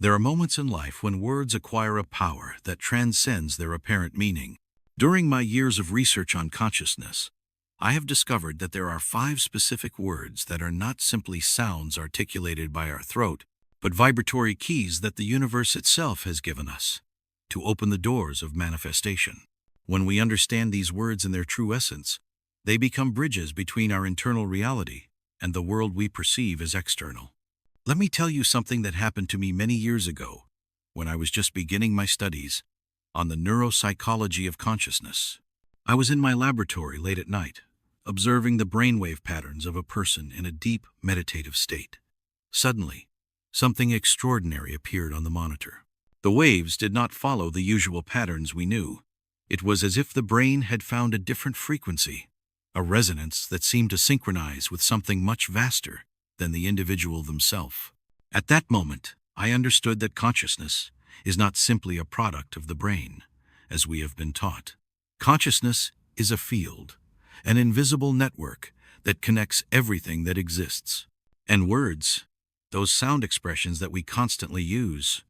There are moments in life when words acquire a power that transcends their apparent meaning. During my years of research on consciousness, I have discovered that there are 5 specific words that are not simply sounds articulated by our throat, but vibratory keys that the universe itself has given us to open the doors of manifestation. When we understand these words in their true essence, they become bridges between our internal reality and the world we perceive as external. Let me tell you something that happened to me many years ago when I was just beginning my studies on the neuropsychology of consciousness. I was in my laboratory late at night, observing the brainwave patterns of a person in a deep meditative state. Suddenly, something extraordinary appeared on the monitor. The waves did not follow the usual patterns we knew. It was as if the brain had found a different frequency, a resonance that seemed to synchronize with something much vaster than the individual themselves. At that moment, I understood that consciousness is not simply a product of the brain, as we have been taught. Consciousness is a field, an invisible network that connects everything that exists. And words, those sound expressions that we constantly use,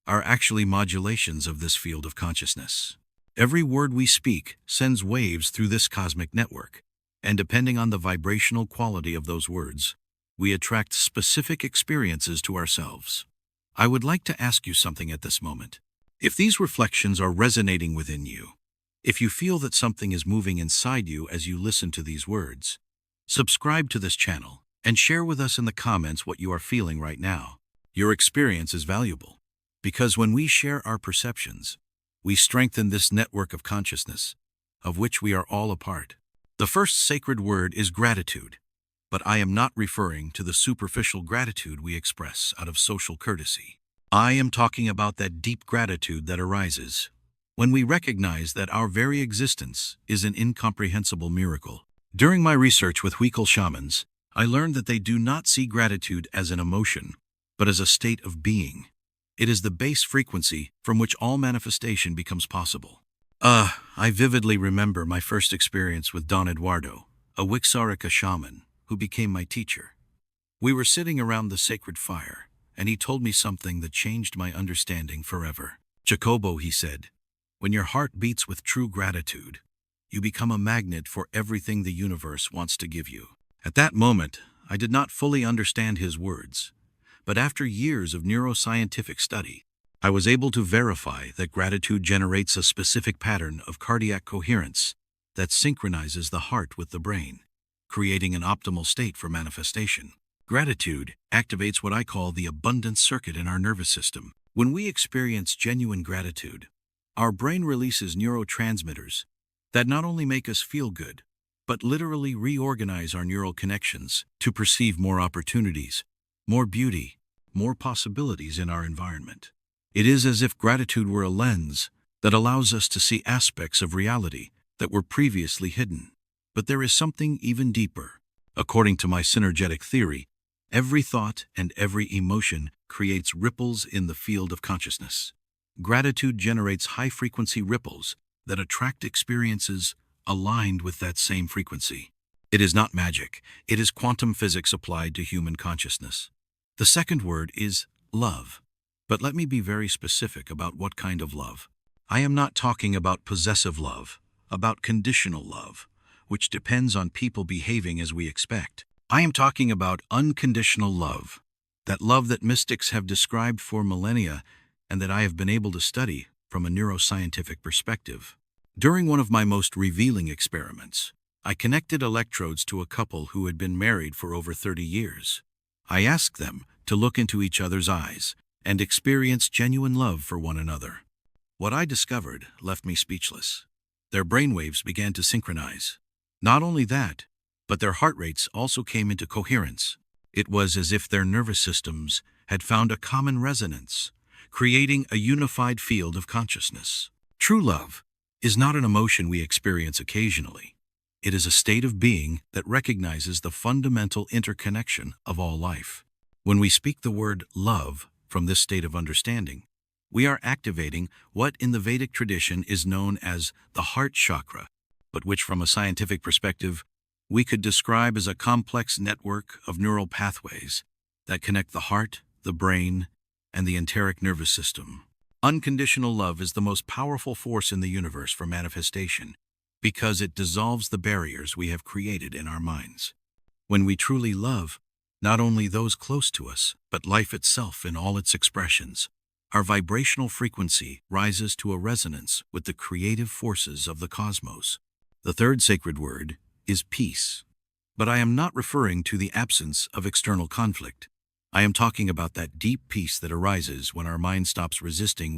are actually modulations of this field of consciousness. Every word we speak sends waves through this cosmic network, and depending on the vibrational quality of those words, we attract specific experiences to ourselves. I would like to ask you something at this moment. If these reflections are resonating within you, if you feel that something is moving inside you as you listen to these words, subscribe to this channel and share with us in the comments what you are feeling right now. Your experience is valuable, because when we share our perceptions, we strengthen this network of consciousness, of which we are all a part. The first sacred word is gratitude, but I am not referring to the superficial gratitude we express out of social courtesy. I am talking about that deep gratitude that arises when we recognize that our very existence is an incomprehensible miracle. During my research with Huichol shamans, I learned that they do not see gratitude as an emotion, but as a state of being. It is the base frequency from which all manifestation becomes possible. I vividly remember my first experience with Don Eduardo, a Wixárika shaman who became my teacher. We were sitting around the sacred fire, and he told me something that changed my understanding forever. Jacobo, he said, when your heart beats with true gratitude, you become a magnet for everything the universe wants to give you. At that moment, I did not fully understand his words, but after years of neuroscientific study, I was able to verify that gratitude generates a specific pattern of cardiac coherence that synchronizes the heart with the brain, creating an optimal state for manifestation. Gratitude activates what I call the abundance circuit in our nervous system. When we experience genuine gratitude, our brain releases neurotransmitters that not only make us feel good, but literally reorganize our neural connections to perceive more opportunities, more beauty, more possibilities in our environment. It is as if gratitude were a lens that allows us to see aspects of reality that were previously hidden. But there is something even deeper. According to my synergetic theory, every thought and every emotion creates ripples in the field of consciousness. Gratitude generates high-frequency ripples that attract experiences aligned with that same frequency. It is not magic. It is quantum physics applied to human consciousness. The second word is love. But let me be very specific about what kind of love. I am not talking about possessive love, about conditional love, which depends on people behaving as we expect. I am talking about unconditional love, that love that mystics have described for millennia and that I have been able to study from a neuroscientific perspective. During one of my most revealing experiments, I connected electrodes to a couple who had been married for over 30 years. I asked them to look into each other's eyes and experience genuine love for one another. What I discovered left me speechless. Their brainwaves began to synchronize. Not only that, but their heart rates also came into coherence. It was as if their nervous systems had found a common resonance, creating a unified field of consciousness. True love is not an emotion we experience occasionally. It is a state of being that recognizes the fundamental interconnection of all life. When we speak the word love from this state of understanding, we are activating what in the Vedic tradition is known as the heart chakra, but which from a scientific perspective, we could describe as a complex network of neural pathways that connect the heart, the brain, and the enteric nervous system. Unconditional love is the most powerful force in the universe for manifestation because it dissolves the barriers we have created in our minds. When we truly love, not only those close to us, but life itself in all its expressions, our vibrational frequency rises to a resonance with the creative forces of the cosmos. The third sacred word is peace. But I am not referring to the absence of external conflict. I am talking about that deep peace that arises when our mind stops resisting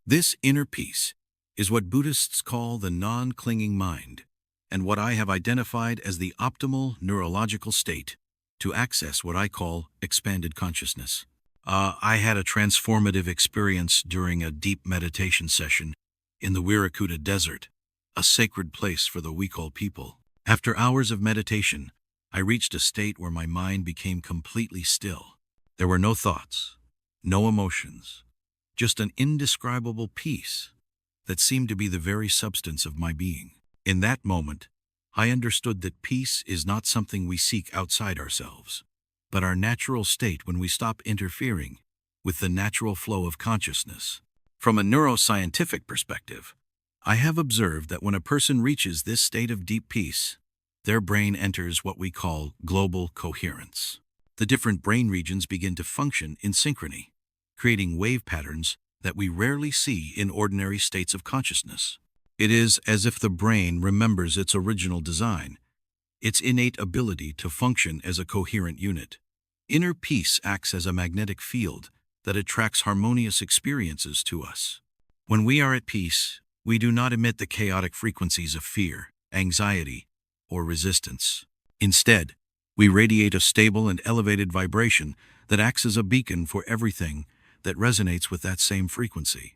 This inner peace is what Buddhists call the non-clinging mind, and what I have identified as the optimal neurological state to access what I call expanded consciousness. I had a transformative experience during a deep meditation session in the Wirrakuta Desert, a sacred place for the Wekol people. After hours of meditation, I reached a state where my mind became completely still. There were no thoughts, no emotions, just an indescribable peace that seemed to be the very substance of my being. In that moment, I understood that peace is not something we seek outside ourselves, but our natural state when we stop interfering with the natural flow of consciousness. From a neuroscientific perspective, I have observed that when a person reaches this state of deep peace, their brain enters what we call global coherence. The different brain regions begin to function in synchrony, creating wave patterns that we rarely see in ordinary states of consciousness. It is as if the brain remembers its original design, its innate ability to function as a coherent unit. Inner peace acts as a magnetic field that attracts harmonious experiences to us. When we are at peace, we do not emit the chaotic frequencies of fear, anxiety, or resistance. Instead, we radiate a stable and elevated vibration that acts as a beacon for everything that resonates with that same frequency.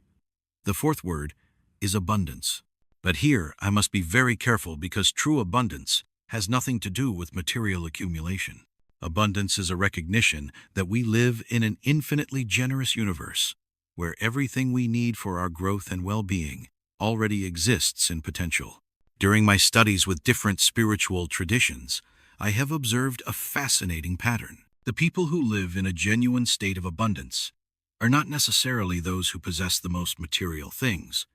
The fourth word is abundance. But here, I must be very careful because true abundance has nothing to do with material accumulation. Abundance is a recognition that we live in an infinitely generous universe where everything we need for our growth and well-being already exists in potential. During my studies with different spiritual traditions, I have observed a fascinating pattern. The people who live in a genuine state of abundance are not necessarily those who possess the most material things,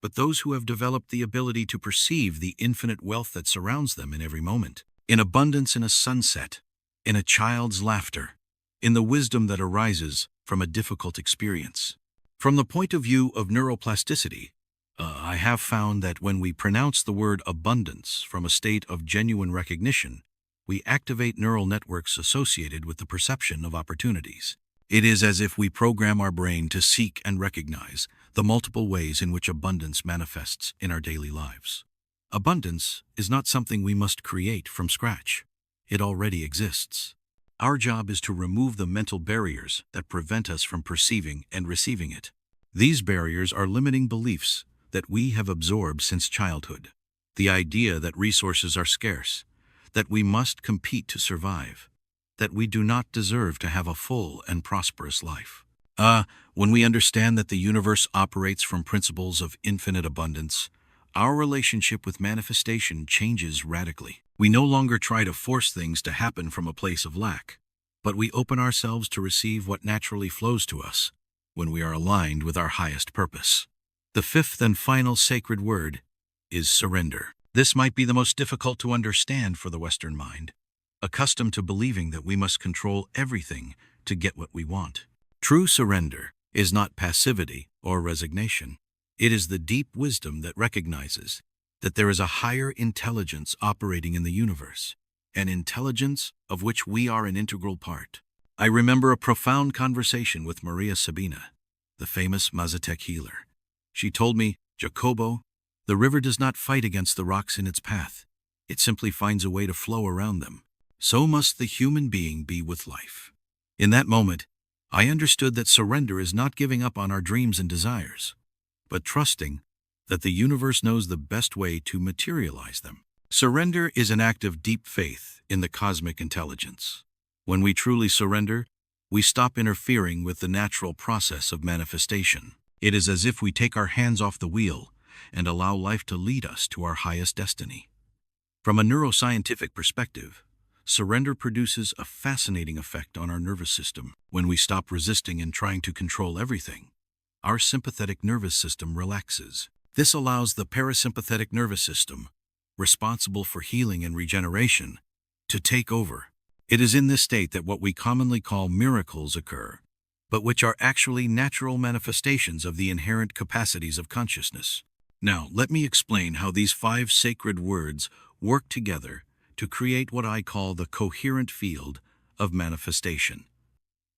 but those who have developed the ability to perceive the infinite wealth that surrounds them in every moment. In abundance in a sunset, in a child's laughter, in the wisdom that arises from a difficult experience. From the point of view of neuroplasticity, I have found that when we pronounce the word abundance from a state of genuine recognition, we activate neural networks associated with the perception of opportunities. It is as if we program our brain to seek and recognize the multiple ways in which abundance manifests in our daily lives. Abundance is not something we must create from scratch. It already exists. Our job is to remove the mental barriers that prevent us from perceiving and receiving it. These barriers are limiting beliefs that we have absorbed since childhood. The idea that resources are scarce, that we must compete to survive, that we do not deserve to have a full and prosperous life. When we understand that the universe operates from principles of infinite abundance, our relationship with manifestation changes radically. We no longer try to force things to happen from a place of lack, but we open ourselves to receive what naturally flows to us when we are aligned with our highest purpose. The fifth and final sacred word is surrender. This might be the most difficult to understand for the Western mind, accustomed to believing that we must control everything to get what we want. True surrender is not passivity or resignation. It is the deep wisdom that recognizes that there is a higher intelligence operating in the universe, an intelligence of which we are an integral part. I remember a profound conversation with Maria Sabina, the famous Mazatec healer. She told me, "Jacobo, the river does not fight against the rocks in its path. It simply finds a way to flow around them. So must the human being be with life." In that moment, I understood that surrender is not giving up on our dreams and desires, but trusting that the universe knows the best way to materialize them. Surrender is an act of deep faith in the cosmic intelligence. When we truly surrender, we stop interfering with the natural process of manifestation. It is as if we take our hands off the wheel and allow life to lead us to our highest destiny. From a neuroscientific perspective, surrender produces a fascinating effect on our nervous system. When we stop resisting and trying to control everything, our sympathetic nervous system relaxes. This allows the parasympathetic nervous system, responsible for healing and regeneration, to take over. It is in this state that what we commonly call miracles occur, but which are actually natural manifestations of the inherent capacities of consciousness. Now, let me explain how these 5 sacred words work together to create what I call the coherent field of manifestation.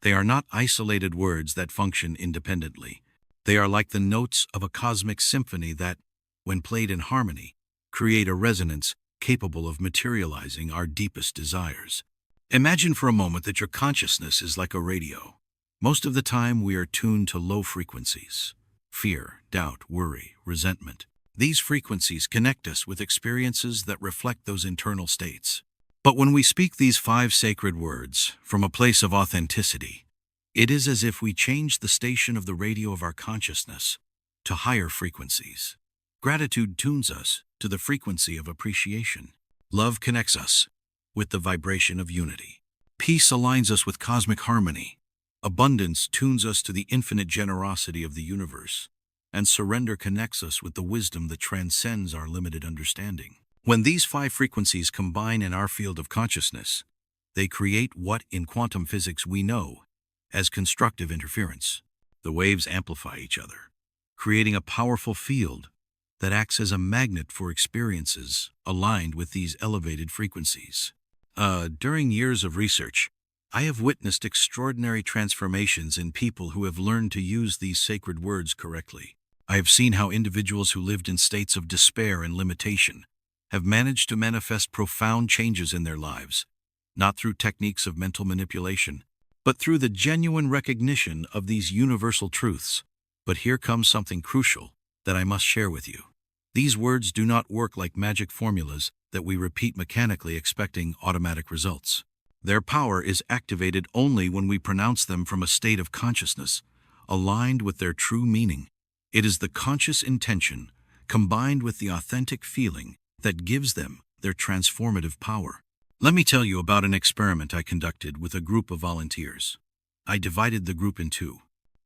They are not isolated words that function independently. They are like the notes of a cosmic symphony that, when played in harmony, create a resonance capable of materializing our deepest desires. Imagine for a moment that your consciousness is like a radio. Most of the time we are tuned to low frequencies: fear, doubt, worry, resentment. These frequencies connect us with experiences that reflect those internal states. But when we speak these 5 sacred words from a place of authenticity, it is as if we change the station of the radio of our consciousness to higher frequencies. Gratitude tunes us to the frequency of appreciation. Love connects us with the vibration of unity. Peace aligns us with cosmic harmony. Abundance tunes us to the infinite generosity of the universe. And surrender connects us with the wisdom that transcends our limited understanding. When these 5 frequencies combine in our field of consciousness, they create what in quantum physics we know as constructive interference. The waves amplify each other, creating a powerful field that acts as a magnet for experiences aligned with these elevated frequencies. During years of research, I have witnessed extraordinary transformations in people who have learned to use these sacred words correctly. I have seen how individuals who lived in states of despair and limitation have managed to manifest profound changes in their lives, not through techniques of mental manipulation, but through the genuine recognition of these universal truths. But here comes something crucial that I must share with you. These words do not work like magic formulas that we repeat mechanically expecting automatic results. Their power is activated only when we pronounce them from a state of consciousness aligned with their true meaning. It is the conscious intention, combined with the authentic feeling, that gives them their transformative power. Let me tell you about an experiment I conducted with a group of volunteers. I divided the group in 2.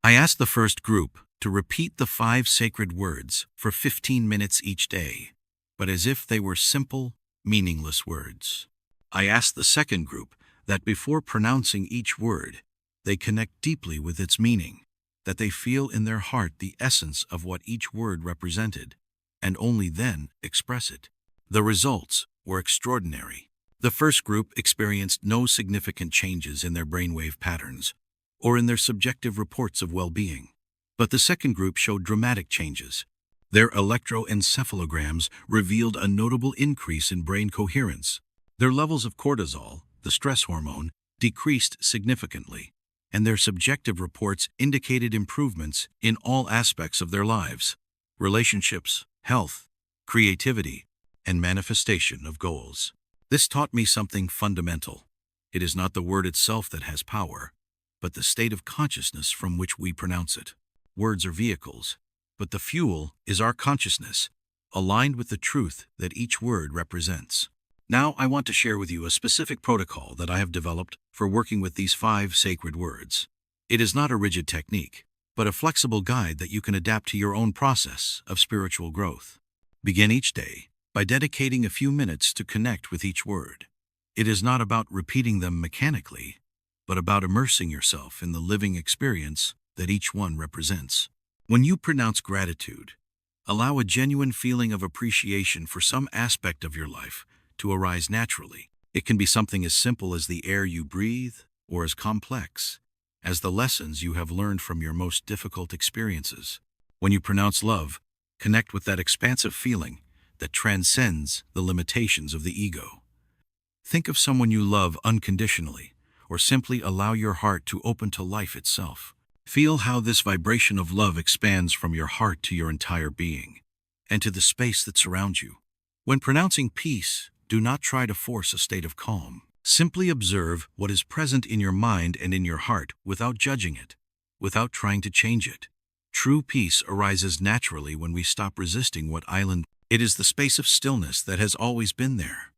I asked the first group to repeat the 5 sacred words for 15 minutes each day, but as if they were simple, meaningless words. I asked the second group that before pronouncing each word, they connect deeply with its meaning, that they feel in their heart the essence of what each word represented, and only then express it. The results were extraordinary. The first group experienced no significant changes in their brainwave patterns or in their subjective reports of well-being. But the second group showed dramatic changes. Their electroencephalograms revealed a notable increase in brain coherence. Their levels of cortisol, the stress hormone, decreased significantly, and their subjective reports indicated improvements in all aspects of their lives: relationships, health, creativity, and manifestation of goals. This taught me something fundamental. It is not the word itself that has power, but the state of consciousness from which we pronounce it. Words are vehicles, but the fuel is our consciousness, aligned with the truth that each word represents. Now I want to share with you a specific protocol that I have developed for working with these 5 sacred words. It is not a rigid technique, but a flexible guide that you can adapt to your own process of spiritual growth. Begin each day by dedicating a few minutes to connect with each word. It is not about repeating them mechanically, but about immersing yourself in the living experience that each one represents. When you pronounce gratitude, allow a genuine feeling of appreciation for some aspect of your life to arise naturally. It can be something as simple as the air you breathe, or as complex as the lessons you have learned from your most difficult experiences. When you pronounce love, connect with that expansive feeling that transcends the limitations of the ego. Think of someone you love unconditionally, or simply allow your heart to open to life itself. Feel how this vibration of love expands from your heart to your entire being, and to the space that surrounds you. When pronouncing peace, do not try to force a state of calm. Simply observe what is present in your mind and in your heart without judging it, without trying to change it. True peace arises naturally when we stop resisting what island. It is the space of stillness that has always been there,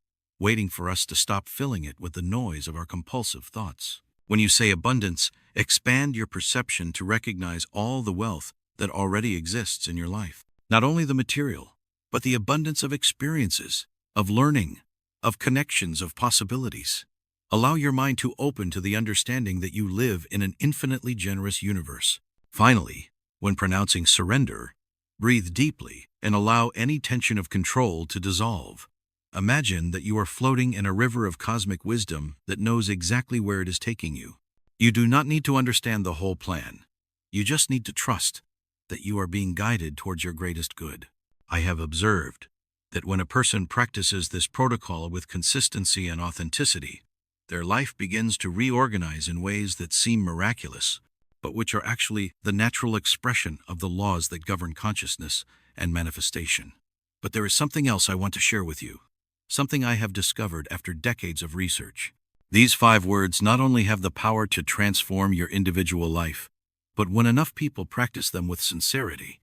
waiting for us to stop filling it with the noise of our compulsive thoughts. When you say abundance, expand your perception to recognize all the wealth that already exists in your life. Not only the material, but the abundance of experiences, of learning, of connections, of possibilities. Allow your mind to open to the understanding that you live in an infinitely generous universe. Finally, when pronouncing surrender, breathe deeply and allow any tension of control to dissolve. Imagine that you are floating in a river of cosmic wisdom that knows exactly where it is taking you. You do not need to understand the whole plan. You just need to trust that you are being guided towards your greatest good. I have observed that when a person practices this protocol with consistency and authenticity, their life begins to reorganize in ways that seem miraculous, but which are actually the natural expression of the laws that govern consciousness and manifestation. But there is something else I want to share with you, something I have discovered after decades of research. These 5 words not only have the power to transform your individual life, but when enough people practice them with sincerity,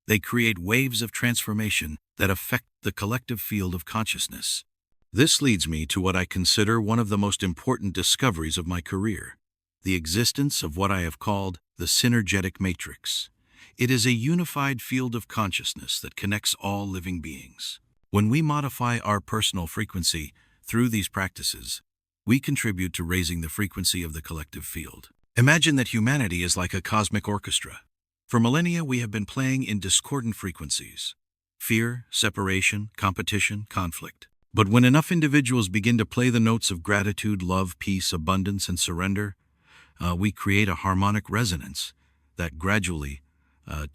they create waves of transformation that affect the collective field of consciousness. This leads me to what I consider one of the most important discoveries of my career, the existence of what I have called the synergetic matrix. It is a unified field of consciousness that connects all living beings. When we modify our personal frequency through these practices, we contribute to raising the frequency of the collective field. Imagine that humanity is like a cosmic orchestra. For millennia, we have been playing in discordant frequencies: fear, separation, competition, conflict. But when enough individuals begin to play the notes of gratitude, love, peace, abundance, and surrender, we create a harmonic resonance that gradually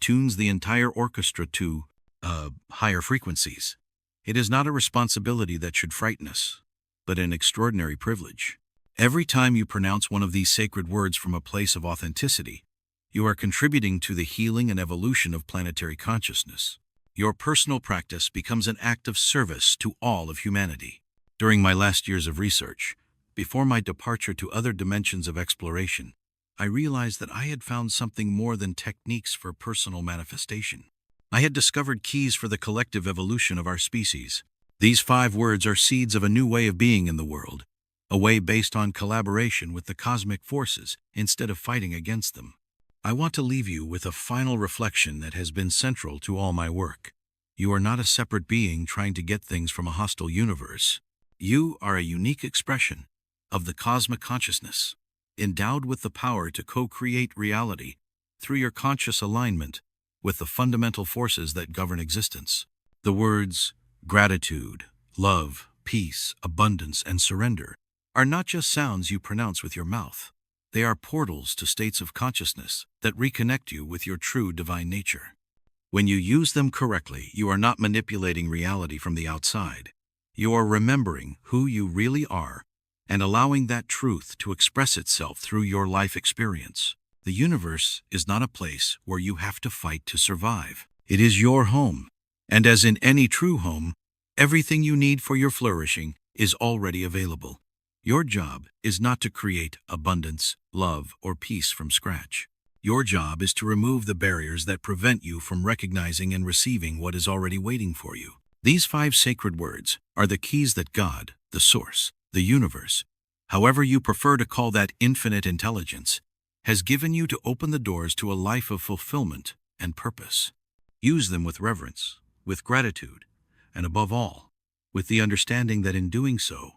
tunes the entire orchestra to higher frequencies. It is not a responsibility that should frighten us, but an extraordinary privilege. Every time you pronounce one of these sacred words from a place of authenticity, you are contributing to the healing and evolution of planetary consciousness. Your personal practice becomes an act of service to all of humanity. During my last years of research, before my departure to other dimensions of exploration, I realized that I had found something more than techniques for personal manifestation. I had discovered keys for the collective evolution of our species. These 5 words are seeds of a new way of being in the world, a way based on collaboration with the cosmic forces instead of fighting against them. I want to leave you with a final reflection that has been central to all my work. You are not a separate being trying to get things from a hostile universe. You are a unique expression of the cosmic consciousness, endowed with the power to co-create reality through your conscious alignment with the fundamental forces that govern existence. The words gratitude, love, peace, abundance, and surrender are not just sounds you pronounce with your mouth. They are portals to states of consciousness that reconnect you with your true divine nature. When you use them correctly, you are not manipulating reality from the outside. You are remembering who you really are and allowing that truth to express itself through your life experience. The universe is not a place where you have to fight to survive. It is your home. And as in any true home, everything you need for your flourishing is already available. Your job is not to create abundance, love, or peace from scratch. Your job is to remove the barriers that prevent you from recognizing and receiving what is already waiting for you. These 5 sacred words are the keys that God, the Source, the universe, however you prefer to call that infinite intelligence, has given you to open the doors to a life of fulfillment and purpose. Use them with reverence, with gratitude, and above all, with the understanding that in doing so,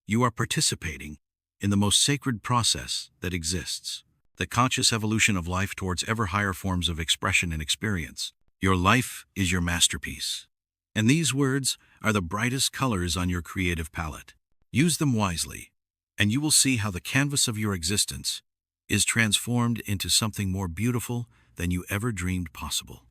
you are participating in the most sacred process that exists, the conscious evolution of life towards ever higher forms of expression and experience. Your life is your masterpiece, and these words are the brightest colors on your creative palette. Use them wisely, and you will see how the canvas of your existence is transformed into something more beautiful than you ever dreamed possible.